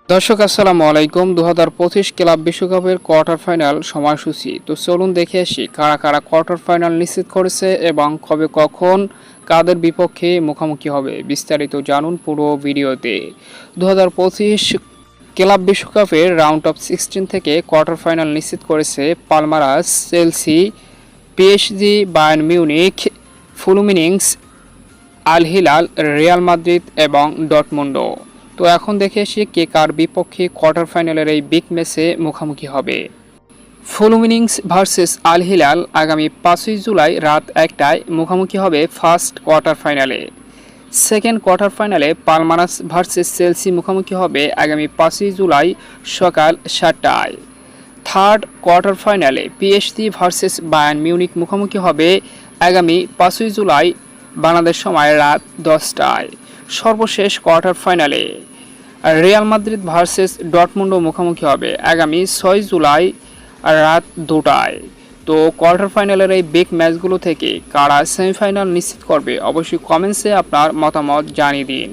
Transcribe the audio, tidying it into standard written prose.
দর্শক আসসালামু আলাইকুম। 2025 ক্লাব বিশ্বকাপের কোয়ার্টার ফাইনাল সময়সূচি। তো চলুন দেখে আসি কারা কারা কোয়ার্টার ফাইনাল নিশ্চিত করেছে এবং কবে কখন কাদের বিপক্ষে মুখোমুখি হবে, বিস্তারিত জানুন পুরো ভিডিওতে। 2025 ক্লাব বিশ্বকাপের রাউন্ড অফ 16 থেকে কোয়ার্টার ফাইনাল নিশ্চিত করেছে Palmeiras, Chelsea, PSG, Bayern Munich, Fluminense, Al Hilal, Real Madrid এবং ডর্টমুন্ডো। তো এখন দেখে আসি কে কার বিপক্ষে কোয়ার্টার ফাইনালের এই বিগ ম্যাচে মুখোমুখি হবে। ফ্লুমিনিংস ভার্সেস আল হিলাল আগামী 5ই জুলাই রাত 1টায় মুখোমুখি হবে ফার্স্ট কোয়ার্টার ফাইনালে। সেকেন্ড কোয়ার্টার ফাইনালে পালমারাস ভার্সেস চেলসি মুখোমুখি হবে আগামী 5ই জুলাই সকাল 7টায়। থার্ড কোয়ার্টার ফাইনালে পিএসজি ভার্সেস বায়ার্ন মিউনিখ মুখোমুখি হবে আগামী 5ই জুলাই বাংলাদেশ সময় রাত 10টায়। সর্বশেষ কোয়ার্টার ফাইনালে রিয়াল মাদ্রিদ ভার্সেস ডর্টমুন্ডো মুখোমুখি হবে আগামী 6 জুলাই রাত 2টায়। তো কোয়ার্টার ফাইনালের এই বিগ ম্যাচগুলো থেকে কারা সেমিফাইনাল নিশ্চিত করবে অবশ্যই কমেন্টসে আপনার মতামত জানিয়ে দিন।